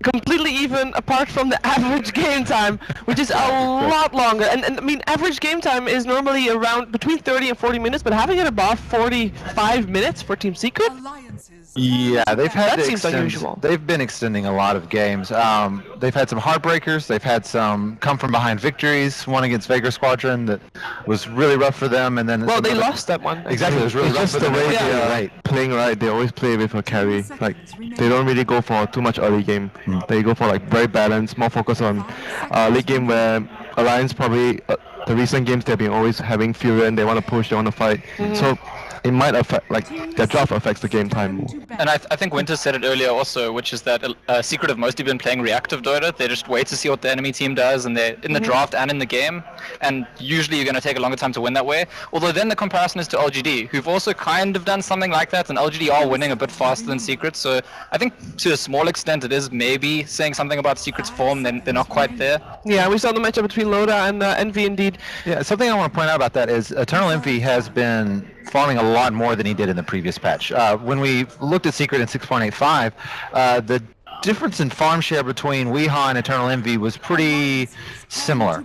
completely even apart from the average game time, which is a lot longer. And I mean, average game time is normally around between 30 and 40 minutes, but having it above 45 minutes for Team Secret? Yeah, they've had That to seems extend. unusual. They've been extending a lot of games. They've had some heartbreakers. They've had some come from behind victories. One against Vega Squadron that was really rough for them, and then Well, they lost that one. Exactly, it was really It's rough just for the them. way Yeah. they are Right. playing, right? They always play with a carry. Like, they don't really go for too much early game. They go for like very balanced, more focus on late game where Alliance probably, the recent games they've been always having Fury, they want to push, they want to fight. So it might affect, like, their draft affects the game time more. And I think Winter said it earlier also, which is that Secret have mostly been playing reactive Dota. They just wait to see what the enemy team does, and they're in the draft and in the game. And usually you're going to take a longer time to win that way. Although then the comparison is to LGD, who've also kind of done something like that, and LGD are winning a bit faster than Secret. So I think to a small extent it is maybe saying something about Secret's form. They're not quite there. Yeah, we saw the matchup between Loda and Envy indeed. Yeah, something I want to point out about that is Eternal Envy has been farming a lot more than he did in the previous patch. When we looked at Secret in 6.85, the difference in farm share between Weehaw and Eternal Envy was pretty similar.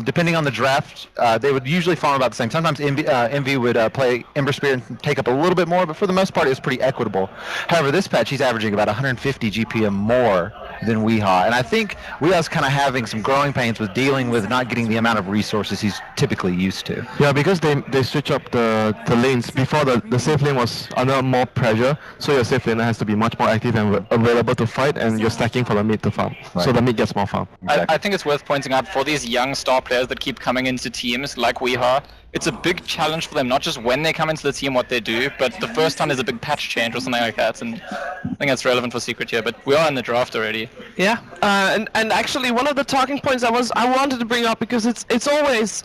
Depending on the draft, they would usually farm about the same. Sometimes Envy would play Ember Spirit and take up a little bit more, but for the most part it was pretty equitable. However, this patch he's averaging about 150 GPM more than Weehaw, and I think Weehaw's kind of having some growing pains with dealing with not getting the amount of resources he's typically used to. Yeah, because they switch up the lanes. Before the safe lane was under more pressure, so your safe laner has to be much more active and available to fight, and you're stacking for the mid to farm. Right. So the mid gets more farm. I think it's worth pointing out for these young star players that keep coming into teams like Weehaw, it's a big challenge for them, not just when they come into the team what they do, but the first time there's a big patch change or something like that, and I think that's relevant for Secret here, but we are in the draft already. Yeah, and actually one of the talking points I wanted to bring up, because it's always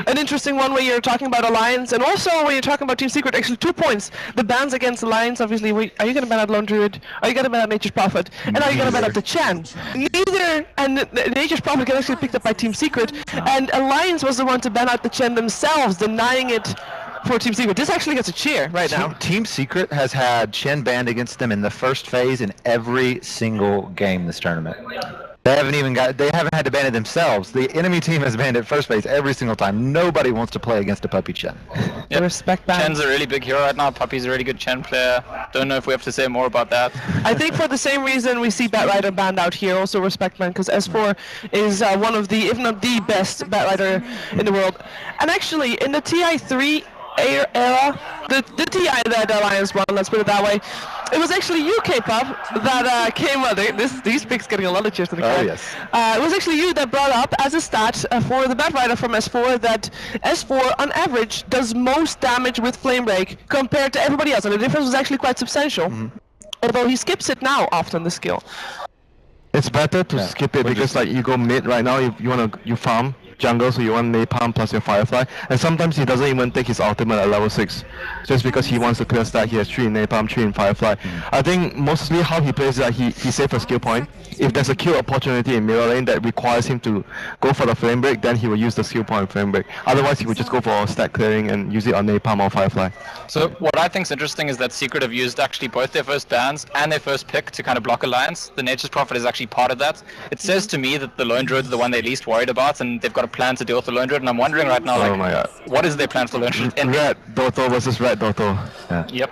an interesting one when you're talking about Alliance, and also when you're talking about Team Secret. Actually, 2 points: the bans against Alliance. Obviously, are you going to ban out Lone Druid? Are you going to ban out Nature's Prophet? And are you going to ban out the Chen? Neither, and Nature's Prophet got actually picked up by Team Secret, and Alliance was the one to ban out the Chen themselves, denying it for Team Secret. This actually gets a cheer right now. Team Secret has had Chen banned against them in the first phase in every single game this tournament. They haven't had to ban it themselves. The enemy team has banned it first phase every single time. Nobody wants to play against a Puppy Chen. Yep. Respect ban. Chen's a really big hero right now. Puppy's a really good Chen player. Don't know if we have to say more about that. I think for the same reason we see Batrider banned out here, also respect man, because S4 is one of the, if not the best Batrider in the world. And actually, in the TI3 era, the TI that Alliance won, let's put it that way, it was actually you, K-Pop, that came up. These picks getting a lot of cheers to the crowd. Oh, yes. It was actually you that brought up as a stat for the Batrider from S4 that S4 on average does most damage with Flame Break compared to everybody else, and the difference was actually quite substantial. Although he skips it now often, the skill. It's better to skip it because like you go mid right now, you farm jungle, so you want Napalm plus your Firefly, and sometimes he doesn't even take his ultimate at level 6 just because he wants to clear stack. He has 3 in Napalm, 3 in Firefly. I think mostly how he plays is that he saves a skill point. If there's a kill opportunity in middle lane that requires him to go for the Flame Break, then he will use the skill point Flame Break. Otherwise he would just go for stack clearing and use it on Napalm or Firefly. So what I think is interesting is that Secret have used actually both their first bans and their first pick to kind of block Alliance. The Nature's Prophet is actually part of that. It says to me that the Lone Druid is the one they're least worried about, and they've got a plan to deal with the Lone Druid, and I'm wondering right now, like, oh my God. what is their plan for the Lone Druid? Red Doto versus Red Doto. Yeah. Yep.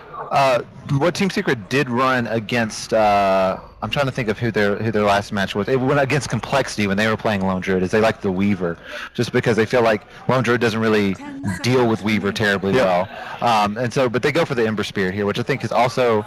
What Team Secret did run against, I'm trying to think of who their last match was. It went against Complexity when they were playing Lone Druid, is they like the Weaver, just because they feel like Lone Druid doesn't really deal with Weaver terribly well. And so, but they go for the Ember Spirit here, which I think is also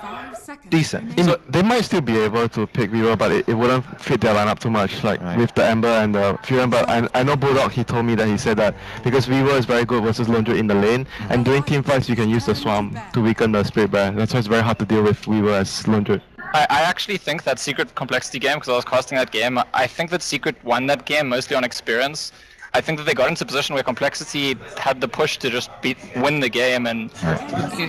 decent. So they might still be able to pick Weaver, but it wouldn't fit their lineup too much, like with the Ember and the Fury. But I know Bulldog, he told me that he said that because Weaver is very good versus Lone Druid in the lane, and during team fights you can use the Swamp to weaken the Spirit Bear. That's why it's very hard to deal with Weaver as Lone Druid. I actually think that Secret Complexity game, because I was casting that game, I think that Secret won that game mostly on experience. I think that they got into a position where Complexity had the push to just win the game, and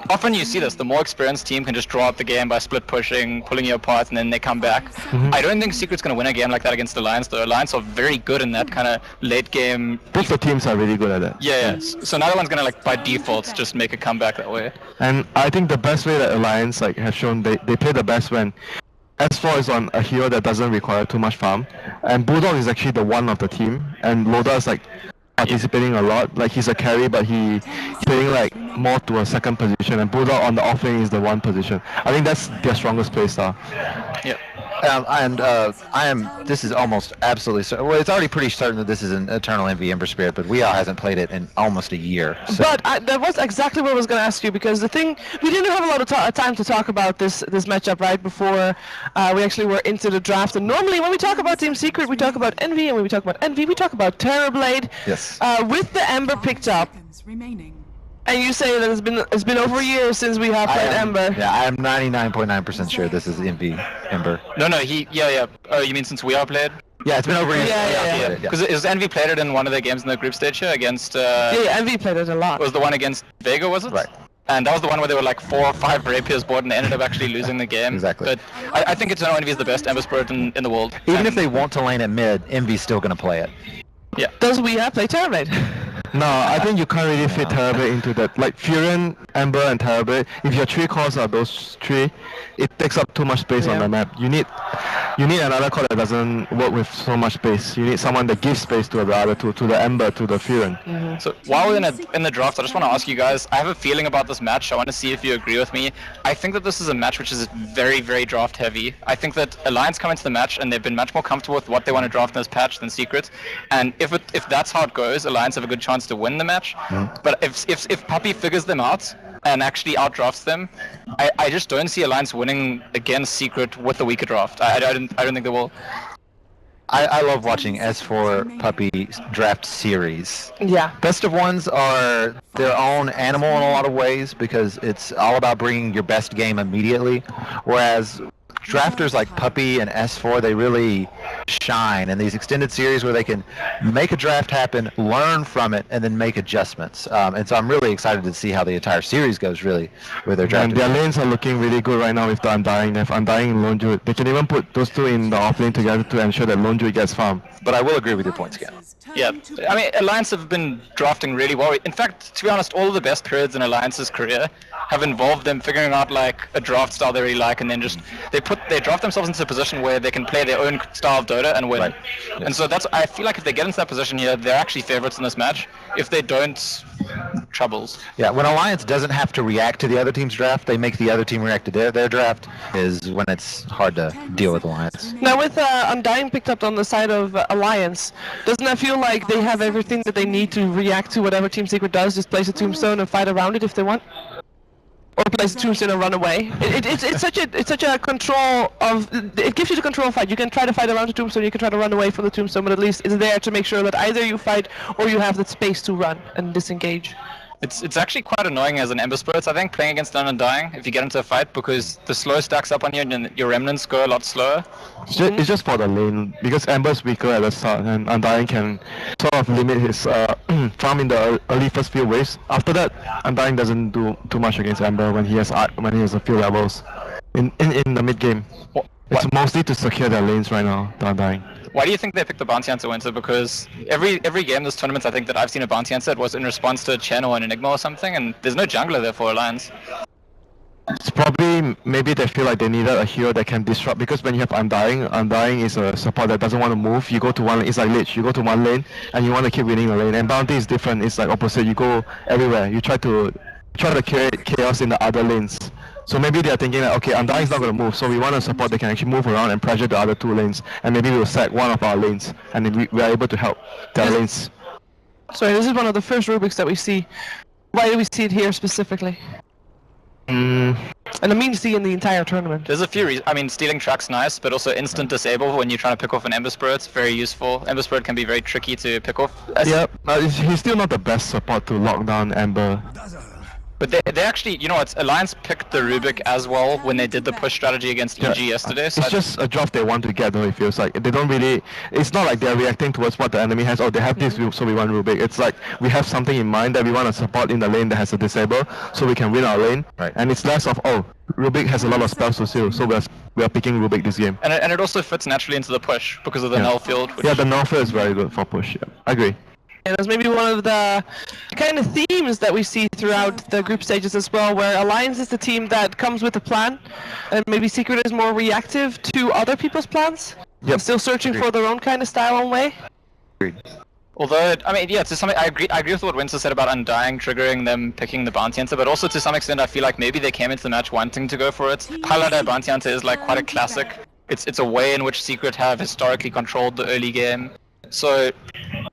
often you see this, the more experienced team can just draw out the game by split pushing, pulling you apart, and then they come back. I don't think Secret's going to win a game like that against Alliance, though. Alliance are very good in that kind of late game. Both the teams are really good at that. Yeah. So neither one's going to, like, by default, just make a comeback that way. And I think the best way that Alliance like have shown they play the best when S4 is on a hero that doesn't require too much farm, and Bulldog is actually the one of the team, and Loda is like participating a lot. Like he's a carry, but he's playing like more to a second position, and Bulldog on the offlane is the one position. I think that's their strongest play style. Yep. I am. This is almost absolutely. Well, it's already pretty certain that this is an Eternal Envy Ember Spirit, but Weehaw hasn't played it in almost a year. So. But that was exactly what I was going to ask you, because the thing, we didn't have a lot of time to talk about this matchup right before we actually were into the draft. And normally when we talk about Team Secret, we talk about Envy, and when we talk about Envy, we talk about Terrorblade. Yes. With the Ember picked up, Remaining. and you say that it's been over a year since we have played Ember. Yeah, I am 99.9% sure this is Envy Ember. No, yeah. Oh, you mean since we are played? Yeah, it's been over a year. Yeah. Because is Envy played it in one of their games in the group stage here against? Yeah, Envy played it a lot. Was the one against Vega, was it? Right. And that was the one where there were like 4 or 5 rapiers board and they ended up actually losing the game. Exactly. But I think Eternal Envy is the best Ember Spirit in the world. Even if they want to lane at mid, Envy's still going to play it. Yeah. Does we have play Terrorblade? No, I think you can't really fit Terrorblade into that. Like Furion, Ember, and Terrorblade, if your 3 cores are those 3, it takes up too much space on the map. You need another core that doesn't work with so much space. You need someone that gives space to the other two, to the Ember, to the Furion. Mm-hmm. So while we're in the draft, I just want to ask you guys, I have a feeling about this match. I want to see if you agree with me. I think that this is a match which is very, very draft heavy. I think that Alliance come into the match and they've been much more comfortable with what they want to draft in this patch than Secret. And if that's how it goes, Alliance have a good chance to win the match. But if Puppy figures them out and actually outdrafts them, I just don't see Alliance winning against Secret with the weaker draft. I don't think they will. I love watching S4 Puppy draft series. Yeah. Best of ones are their own animal in a lot of ways because it's all about bringing your best game immediately, whereas drafters like Puppy and S4, they really shine in these extended series where they can make a draft happen, learn from it, and then make adjustments. And so I'm really excited to see how the entire series goes, really, with their draft. And their lanes are looking really good right now with the Undying. They have Undying and Lone Druid. They can even put those two in the offlane together to ensure that Lone Druid gets farm. But I will agree with your points, Ken. Yeah, I mean, Alliance have been drafting really well. In fact, to be honest, all of the best periods in Alliance's career have involved them figuring out like a draft style they really like, and then just they draft themselves into a position where they can play their own style of Dota and win. Right. And so I feel like if they get into that position here, they're actually favorites in this match. If they don't, troubles. Yeah, when Alliance doesn't have to react to the other team's draft, they make the other team react to their draft, is when it's hard to deal with Alliance. Now with Undying picked up on the side of Alliance, doesn't that feel like they have everything that they need to react to whatever Team Secret does, just place a tombstone and fight around it if they want? Or place a tombstone and run away? It's such a control of, it gives you the control fight. You can try to fight around the tombstone, you can try to run away from the tombstone, but at least it's there to make sure that either you fight or you have the space to run and disengage. It's actually quite annoying as an Ember Spirit, I think, playing against an Undying if you get into a fight, because the slow stacks up on you and your remnants go a lot slower. It's just for the lane, because Ember's weaker at the start, and Undying can sort of limit his farm in the early first few waves. After that, Undying doesn't do too much against Ember when he has a few levels in the mid game. It's mostly to secure their lanes right now, the Undying. Why do you think they picked the Bounty Hunter Winter? Because every game this tournament, I think that I've seen a Bounty Hunter, it was in response to a Chen or an Enigma or something, and there's no jungler there for Alliance. It's probably, maybe they feel like they needed a hero that can disrupt, because when you have Undying is a support that doesn't want to move. You go to one lane, it's like Lich, you go to one lane and you want to keep winning the lane, and Bounty is different, it's like opposite, you go everywhere, you try to create chaos in the other lanes. So maybe they're thinking that, okay, Undying is not going to move, so we want a support that can actually move around and pressure the other 2 lanes, and maybe we'll sack one of our lanes, and then we are able to help their lanes. Sorry, this is one of the first Rubiks that we see. Why do we see it here specifically? And I mean see in the entire tournament. There's a few reasons. I mean, stealing track's nice, but also instant disable when you're trying to pick off an Ember Spirit, it's very useful. Ember Spirit can be very tricky to pick off. Yeah, he's still not the best support to lock down Ember. But they actually, you know what, Alliance picked the Rubik as well when they did the push strategy against EG yesterday. So it's just a draft they want to get, though, it feels like. They don't really, it's not like they're reacting towards what the enemy has, oh, they have this, so we want Rubik. It's like, we have something in mind that we want to support in the lane that has a disable, so we can win our lane. Right. And it's less of, oh, Rubik has a lot of spells to seal, so we are picking Rubik this game. And it also fits naturally into the push because of the null field. Yeah, the null field is very good for push, yeah. I agree. And that's maybe one of the kind of themes that we see throughout the group stages as well, where Alliance is the team that comes with a plan, and maybe Secret is more reactive to other people's plans. Yep. Still searching for their own kind of style and way. Although, I mean, yeah, to some, I agree with what Winsor said about Undying triggering them picking the Bounty Hunter, but also to some extent I feel like maybe they came into the match wanting to go for it. Starladder Bounty Hunter is like quite a classic. It's a way in which Secret have historically controlled the early game. So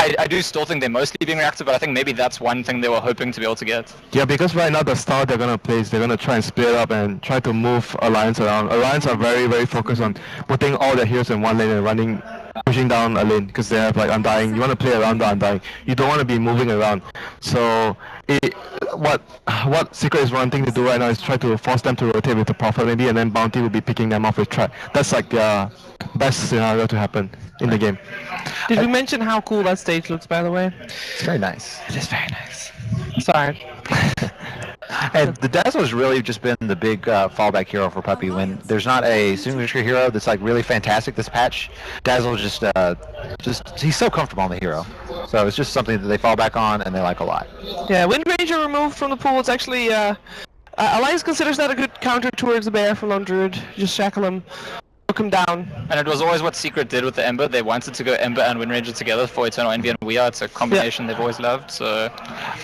I do still think they're mostly being reactive, but I think maybe that's one thing they were hoping to be able to get. Yeah, because right now the style they're gonna play is they're gonna try and split up and try to move Alliance around. Alliance are very, very focused on putting all their heroes in one lane and pushing down a lane because they have like Undying. You want to play around the Undying. You don't want to be moving around. So what Secret is wanting to do right now is try to force them to rotate with the Prophet maybe, and then Bounty will be picking them off with Trap. That's like their best scenario to happen in the game. Did we mention how cool that stage looks, by the way? It's very nice. It is very nice. Sorry. And the Dazzle has really just been the big fallback hero for Puppey. When there's not a signature hero that's like really fantastic this patch, Dazzle is just he's so comfortable on the hero. So it's just something that they fall back on and they like a lot. Yeah, Wind Ranger removed from the pool. It's actually Alliance considers that a good counter towards the bear from Lone Druid. Just shackle him. Him down. And it was always what Secret did with the Ember. They wanted to go Ember and Wind Ranger together for Eternal Envy and We Are. It's a combination they've always loved. So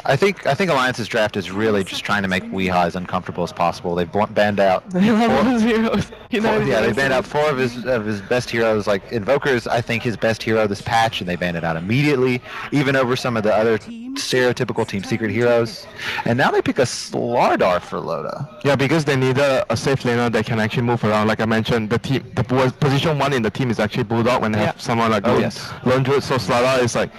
I think Alliance's draft is really just trying to make Weehaw as uncomfortable as possible. They've banned out. They love his heroes. They banned out 4 of his best heroes. Like Invoker's, I think his best hero this patch, and they banned it out immediately, even over some of the other stereotypical Team Secret heroes. And now they pick a Starladder for Loda. Yeah, because they need a safe laner that can actually move around. Like I mentioned, the position 1 in the team is actually Bulldog when they have someone like Lone Druid. So Starladder is like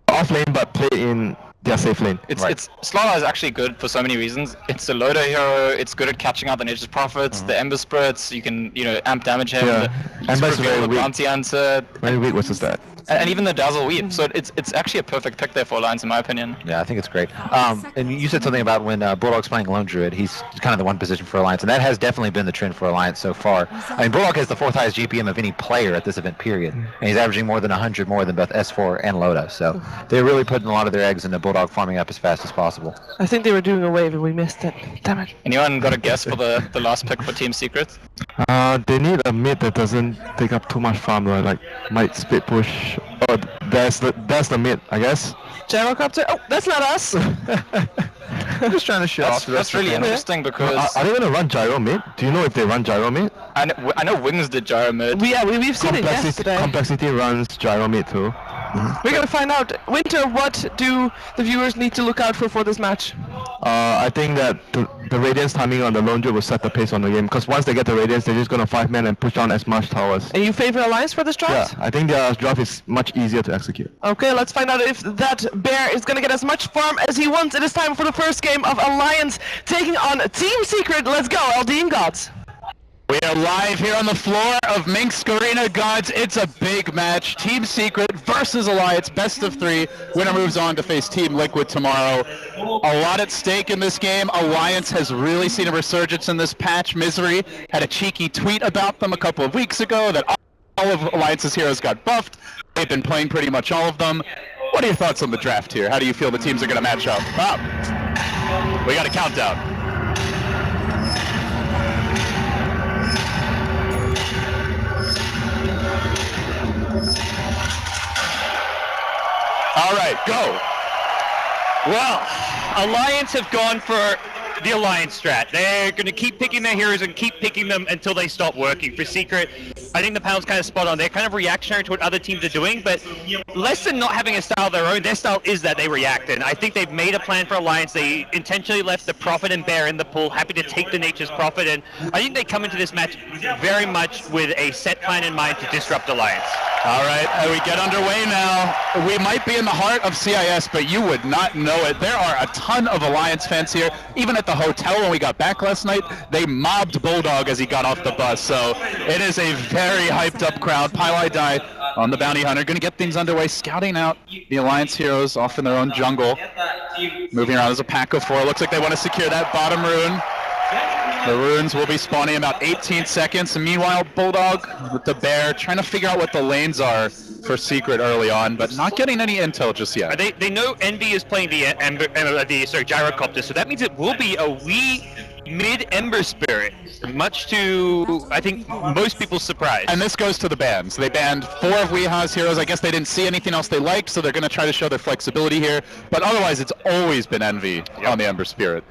off lane but play in their safe lane. Starladder is actually good for so many reasons. It's a Loda hero. It's good at catching out the Nature's Prophets, the Ember Spirits. You can amp damage him. Yeah, Ember's very weak. Bounty Hunter. Very weak versus that. And even the Dazzle Weep. So it's actually a perfect pick there for Alliance in my opinion. Yeah, I think it's great. And you said something about when Bulldog's playing Lone Druid, he's kind of the one position for Alliance, and that has definitely been the trend for Alliance so far. I mean, Bulldog has the 4th highest GPM of any player at this event, period. And he's averaging more than 100 more than both S4 and Loda. So they're really putting a lot of their eggs into Bulldog farming up as fast as possible. I think they were doing a wave and we missed it. Damn it. Anyone got a guess for the last pick for Team Secret? They need a mid that doesn't take up too much farm, right? Like might split push. Oh, that's the mid, I guess. Gyrocopter? Oh, that's not us! I'm just trying to show off. That's really interesting because... Are they going to run Gyro mid? Do you know if they run Gyro mid? I know Wings did Gyro mid. We've seen it yesterday. Complexity runs Gyro mid too. We're gonna find out. Winter, what do the viewers need to look out for this match? I think that the Radiance timing on the Lone Druid will set the pace on the game, because once they get the Radiance, they're just gonna 5-man and push on as much towers. And you favor Alliance for this draft? Yeah, I think their draft is much easier to execute. Okay, let's find out if that bear is gonna get as much farm as he wants. It is time for the first game of Alliance taking on Team Secret. Let's go, LD and Gods. We are live here on the floor of Minsk Arena, Gods. It's a big match. Team Secret versus Alliance, best of 3. Winner moves on to face Team Liquid tomorrow. A lot at stake in this game. Alliance has really seen a resurgence in this patch. Misery had a cheeky tweet about them a couple of weeks ago that all of Alliance's heroes got buffed. They've been playing pretty much all of them. What are your thoughts on the draft here? How do you feel the teams are going to match up? We got a countdown. All right, go. Well, Alliance have gone for the Alliance strat. They're going to keep picking their heroes and keep picking them until they stop working. For Secret, I think the panel's kind of spot on. They're kind of reactionary to what other teams are doing, but less than not having a style of their own, their style is that they react. And I think they've made a plan for Alliance. They intentionally left the Prophet and Bear in the pool, happy to take the Nature's Prophet. And I think they come into this match very much with a set plan in mind to disrupt Alliance. All right, we get underway now. We might be in the heart of CIS, but you would not know it. There are a ton of Alliance fans here. Even at the hotel when we got back last night, they mobbed Bulldog as he got off the bus. So it is a very hyped up crowd. Pylai Die on the Bounty Hunter, going to get things underway, scouting out the Alliance heroes off in their own jungle. Moving around as a pack of 4. Looks like they want to secure that bottom rune. The runes will be spawning in about 18 seconds. And meanwhile, Bulldog with the bear trying to figure out what the lanes are for Secret early on, but not getting any intel just yet. They know Envy is playing the gyrocopter, so that means it will be a wee mid Ember Spirit, much to, I think, most people's surprise. And this goes to the bans. They banned 4 of Weeha's heroes. I guess they didn't see anything else they liked, so they're going to try to show their flexibility here. But otherwise, it's always been Envy on the Ember Spirit.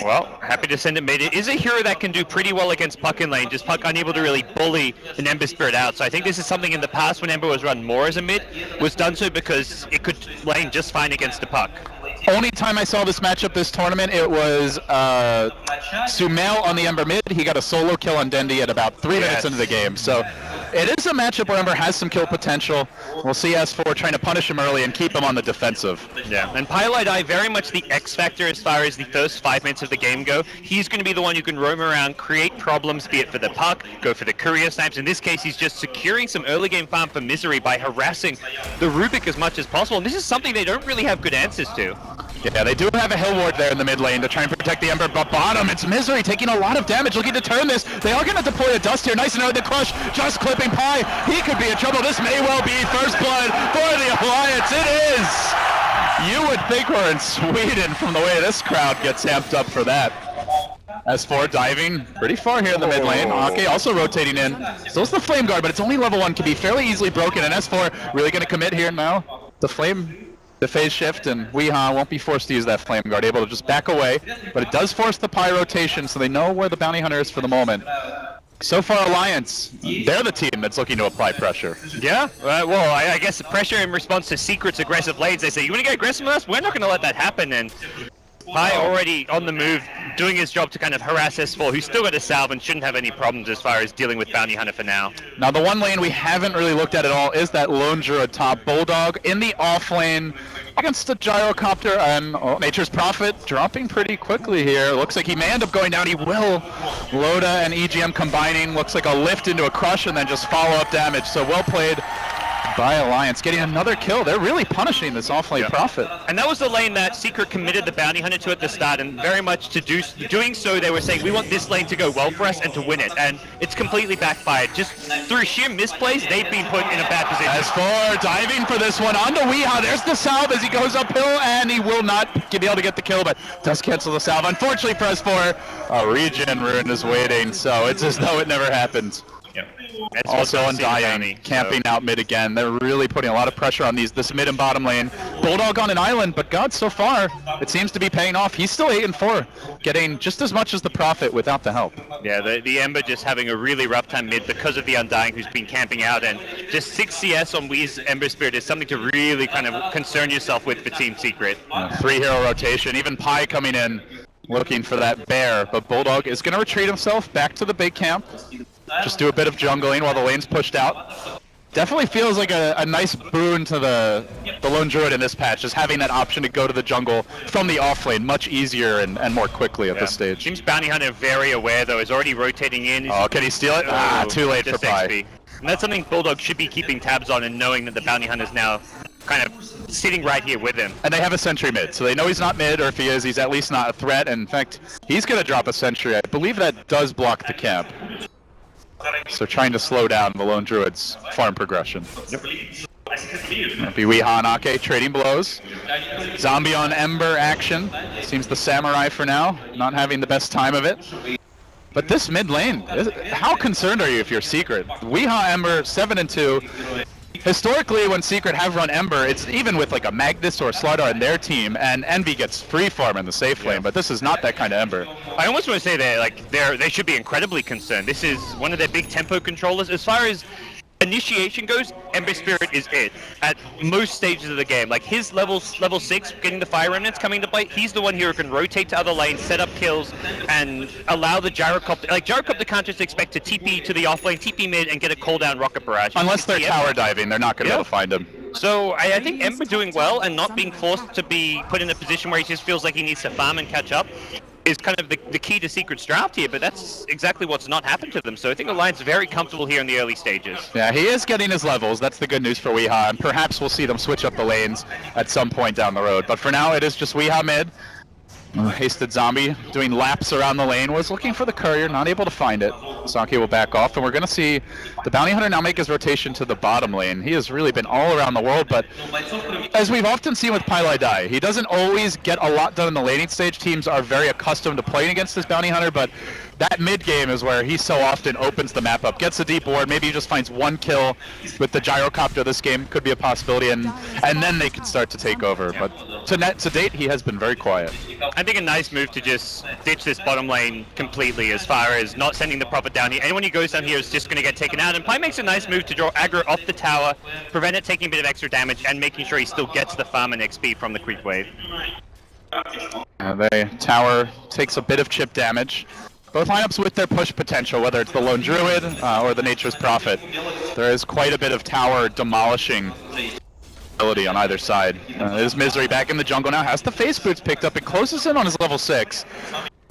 Well, happy to send it mid. It is a hero that can do pretty well against Puck in lane, just Puck unable to really bully an Ember Spirit out. So I think this is something in the past when Ember was run more as a mid, was done so because it could lane just fine against the Puck. Only time I saw this matchup this tournament, it was Sumail on the Ember mid. He got a solo kill on Dendi at about 3 minutes into the game. So it is a matchup where Ember has some kill potential. We'll see S4 trying to punish him early and keep him on the defensive. Yeah, and Pylite Eye very much the X factor as far as the first 5 minutes of the game go. He's going to be the one who can roam around, create problems, be it for the Puck, go for the courier snipes. In this case, he's just securing some early game farm for Misery by harassing the Rubik as much as possible. And this is something they don't really have good answers to. Yeah, they do have a Hill Ward there in the mid lane to try and protect the Ember, but bottom, it's Misery taking a lot of damage, looking to turn this. They are going to deploy a Dust here, nice and early the crush, just clipping Pi. He could be in trouble. This may well be first blood for the Alliance. It is! You would think we're in Sweden from the way this crowd gets amped up for that. S4 diving pretty far here in the mid lane. Ake also rotating in. Still the Flame Guard, but it's only level 1, can be fairly easily broken, and S4 really going to commit here now. The phase shift, and Weeha won't be forced to use that Flame Guard, able to just back away, but it does force the Pi rotation, so they know where the Bounty Hunter is for the moment. So far, Alliance, they're the team that's looking to apply pressure. Yeah, well, I guess the pressure in response to Secret's aggressive lanes, they say, you want to get aggressive with us? We're not going to let that happen, and Pi already on the move, doing his job to kind of harass S4, who's still got a salve and shouldn't have any problems as far as dealing with Bounty Hunter for now. Now, the one lane we haven't really looked at all is that Lone Druid top. Bulldog in the off lane against the Gyrocopter, and Nature's Prophet dropping pretty quickly here. Looks like he may end up going down. He will. Loda and EGM combining. Looks like a lift into a crush and then just follow-up damage. So well played by Alliance, getting another kill. They're really punishing this off-lane Prophet. And that was the lane that Secret committed the Bounty Hunter to at the start, and very much to doing so, they were saying, we want this lane to go well for us and to win it, and it's completely backfired. Just through sheer misplays, they've been put in a bad position. S4 diving for this one onto Weeha. There's the salve as he goes uphill, and he will not be able to get the kill, but does cancel the salve. Unfortunately for S4, a regen rune is waiting, so it's as though it never happened. Also Undying, camping out mid again. They're really putting a lot of pressure on this mid and bottom lane. Bulldog on an island, but God, so far, it seems to be paying off. He's still 8-4, getting just as much as the Prophet without the help. Yeah, the Ember just having a really rough time mid because of the Undying who's been camping out, and just 6 CS on Wee's Ember Spirit is something to really kind of concern yourself with for Team Secret. 3-hero rotation, even Pi coming in looking for that bear, but Bulldog is going to retreat himself back to the big camp. Just do a bit of jungling while the lane's pushed out. Definitely feels like a nice boon to the Lone Druid in this patch, just having that option to go to the jungle from the off lane much easier and more quickly at this stage. Seems Bounty Hunter very aware though, is already rotating in. Oh, can he steal it? Too late for Pi. XP. And that's something Bulldog should be keeping tabs on and knowing that the Bounty Hunter's now kind of sitting right here with him. And they have a sentry mid, so they know he's not mid, or if he is, he's at least not a threat. And in fact, he's going to drop a sentry. I believe that does block the camp. So trying to slow down the Lone Druid's farm progression. Yep. Be Weeha and Ake trading blows. Zombie on Ember action. Seems the Samurai for now, not having the best time of it. But this mid lane, how concerned are you if you're Secret? Weeha Ember 7-2. Historically, when Secret have run Ember, it's even with like a Magnus or a Starladder in their team, and Envy gets free farm in the safe lane, but this is not that kind of Ember. I almost want to say they should be incredibly concerned. This is one of their big tempo controllers. As far as initiation goes, Ember Spirit is it at most stages of the game. Like his level 6, getting the Fire Remnants coming to play, he's the one here who can rotate to other lanes, set up kills, and allow the Gyrocopter. Like Gyrocopter can't just expect to TP to the off lane, TP mid, and get a cooldown rocket barrage. Unless they're tower diving, they're not going to be able to find him. So I think Ember doing well and not being forced to be put in a position where he just feels like he needs to farm and catch up is kind of the key to Secret's draft here, but that's exactly what's not happened to them. So I think Alliance is very comfortable here in the early stages. Yeah, he is getting his levels. That's the good news for Weeha, and perhaps we'll see them switch up the lanes at some point down the road. But for now, it is just Weeha mid. Hasted Zombie doing laps around the lane, was looking for the courier, not able to find it. Sake will back off, and we're going to see the Bounty Hunter now make his rotation to the bottom lane. He has really been all around the world, but as we've often seen with Pylai Dai, he doesn't always get a lot done in the laning stage. Teams are very accustomed to playing against this Bounty Hunter, but that mid game is where he so often opens the map up, gets a deep ward, maybe he just finds one kill with the gyrocopter this game, could be a possibility, and then they can start to take over. But to date, he has been very quiet. I think a nice move to just ditch this bottom lane completely as far as not sending the Prophet down here. Anyone who goes down here is just going to get taken out, and Pi makes a nice move to draw aggro off the tower, prevent it taking a bit of extra damage, and making sure he still gets the farm and XP from the creep wave. The tower takes a bit of chip damage. Both lineups with their push potential, whether it's the Lone Druid or the Nature's Prophet. There is quite a bit of tower demolishing ability on either side. There's Misery back in the jungle now, has the face boots picked up and closes in on his level 6.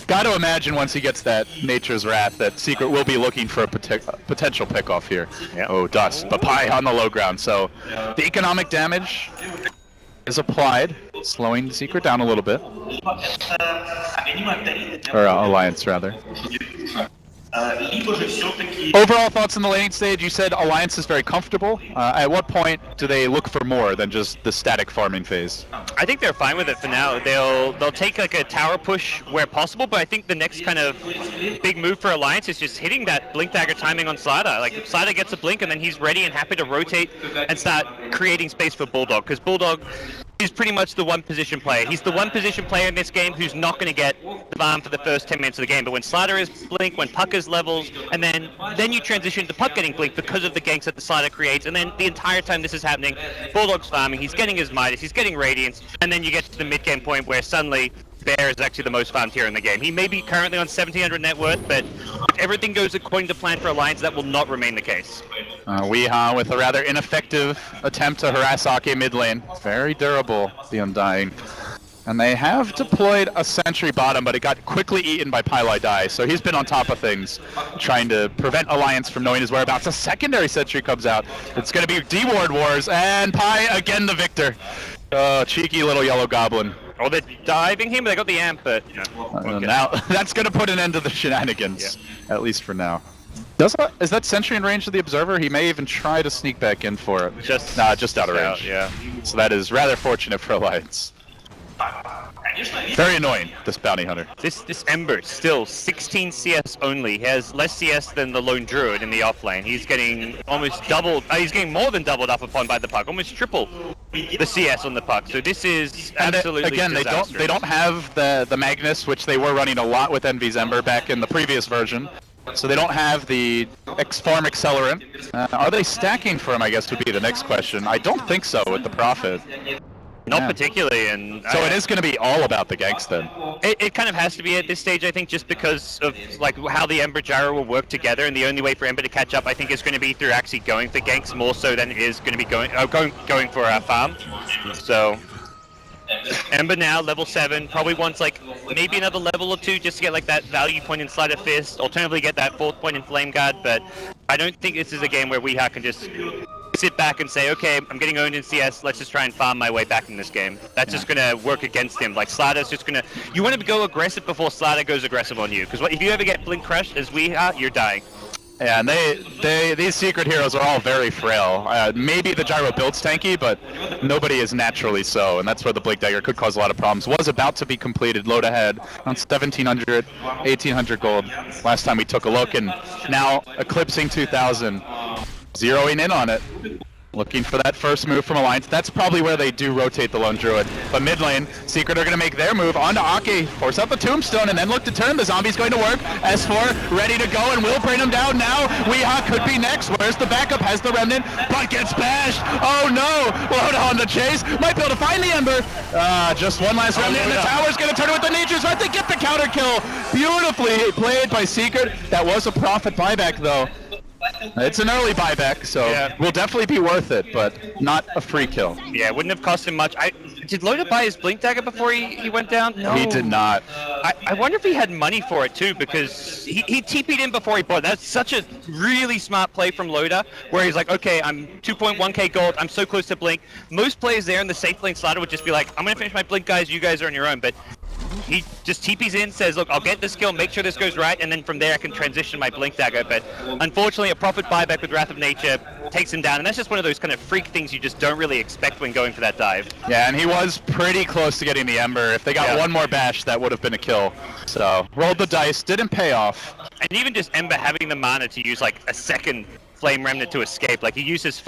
Got to imagine once he gets that Nature's Wrath that Secret will be looking for a potential pick-off here. Yep. Oh, Dust, but Pi on the low ground, so the economic damage is applied, slowing Secret down a little bit. Or Alliance, rather. Overall thoughts on the laning stage? You said Alliance is very comfortable. At what point do they look for more than just the static farming phase? I think they're fine with it for now. They'll take like a tower push where possible, but I think the next kind of big move for Alliance is just hitting that blink dagger timing on Starladder. Like Starladder gets a blink and then he's ready and happy to rotate and start creating space for Bulldog, because Bulldog is pretty much the one position player. He's the one position player in this game who's not going to get the farm for the first 10 minutes of the game. But when Starladder is blink, when Puck is levels, and then you transition to Puck getting blink because of the ganks that the Starladder creates, and then the entire time this is happening, Bulldog's farming, he's getting his Midas, he's getting Radiance, and then you get to the mid game point where suddenly Bear is actually the most farmed here in the game. He may be currently on 1700 net worth, but if everything goes according to plan for Alliance, that will not remain the case. Weehaw with a rather ineffective attempt to harass Ake mid lane. Very durable, the Undying. And they have deployed a sentry bottom, but it got quickly eaten by Pylai Dai, so he's been on top of things, trying to prevent Alliance from knowing his whereabouts. A secondary sentry comes out. It's going to be D-Ward Wars, and Pi again the victor. Cheeky little yellow goblin. Oh, they're diving him, but they got the amp, but... Now, that's going to put an end to the shenanigans, at least for now. Is that sentry in range of the Observer? He may even try to sneak back in for it. Just out of range. Yeah. So that is rather fortunate for Alliance. Very annoying, this Bounty Hunter. This Ember, still 16 CS only. He has less CS than the Lone Druid in the offlane. He's getting almost doubled, he's getting more than doubled up upon by the Puck, almost triple the CS on the Puck. So this is absolutely again, disastrous. they don't have the Magnus, which they were running a lot with Envy's Ember back in the previous version. So they don't have the farm accelerant. Are they stacking for him, I guess, would be the next question. I don't think so with the Prophet. Not particularly, and so it is going to be all about the ganks then. It kind of has to be at this stage, I think, just because of like how the Ember Gyro will work together, and the only way for Ember to catch up, I think, is going to be through actually going for ganks more so than it is going to be going for our farm. So Ember now level 7, probably wants like maybe another level or 2 just to get like that value point in Sleight of Fist. Alternatively, get that 4th point in Flame Guard, but I don't think this is a game where Weehaw can just sit back and say, okay, I'm getting owned in CS, let's just try and farm my way back in this game. That's just going to work against him. Like, Slarddar's just going to... You want to go aggressive before Starladder goes aggressive on you, because if you ever get blink crushed as we are, you're dying. Yeah, and these secret heroes are all very frail. Maybe the Gyro builds tanky, but nobody is naturally so, and that's where the Blink Dagger could cause a lot of problems. Was about to be completed, load ahead, on 1,700, 1,800 gold last time we took a look, and now eclipsing 2,000. Zeroing in on it. Looking for that first move from Alliance. That's probably where they do rotate the Lone Druid. But mid lane, Secret are going to make their move onto Ake, force out the Tombstone, and then look to turn. The Zombie's going to work. S4 ready to go, and will bring him down now. Weehaw could be next. Where's the backup? Has the Remnant, but gets bashed. Oh no! Load on the chase. Might be able to find the Ember. Just one last Remnant, and the tower's going to turn it with the Nature's Wrath. They get the counter kill. Beautifully played by Secret. That was a Prophet buyback, though. It's an early buyback, so will definitely be worth it, but not a free kill. Yeah, it wouldn't have cost him much. Did Loda buy his Blink Dagger before he went down? No. He did not. I wonder if he had money for it too, because he TP'd in before he bought. That's such a really smart play from Loda, where he's like, okay, I'm 2.1k gold, I'm so close to Blink. Most players there in the safe lane Starladder would just be like, I'm going to finish my Blink, guys, you guys are on your own, but he just TPs in, says, look, I'll get this kill, make sure this goes right, and then from there I can transition my Blink Dagger. But unfortunately, a Prophet buyback with Wrath of Nature takes him down, and that's just one of those kind of freak things you just don't really expect when going for that dive. Yeah, and he was pretty close to getting the Ember. If they got one more bash, that would have been a kill. So, rolled the dice, didn't pay off. And even just Ember having the mana to use like a second Flame Remnant to escape. Like he uses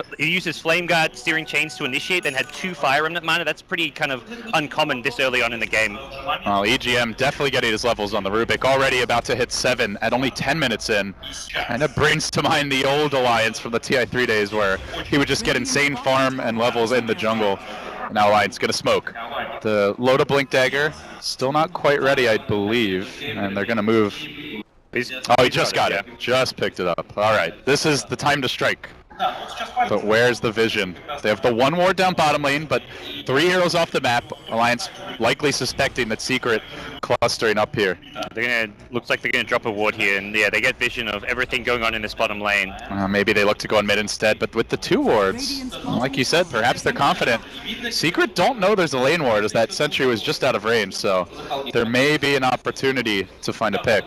Flame Guard, Steering Chains to initiate, then had 2 Fire Remnant mana. That's pretty kind of uncommon this early on in the game. Well, EGM definitely getting his levels on the Rubik. Already about to hit 7 at only 10 minutes in. And it brings to mind the old Alliance from the TI3 days where he would just get insane farm and levels in the jungle. Now Alliance gonna smoke. The load of Blink Dagger, still not quite ready, I believe. And they're gonna move. Oh, he just got it. Just picked it up. All right, this is the time to strike. But where's the vision? They have the 1 ward down bottom lane, but 3 heroes off the map. Alliance likely suspecting that Secret clustering up here. Looks like they're gonna drop a ward here, and yeah, they get vision of everything going on in this bottom lane. Maybe they look to go on mid instead, but with the 2 wards, like you said, perhaps they're confident. Secret don't know there's a lane ward, as that sentry was just out of range, so there may be an opportunity to find a pick.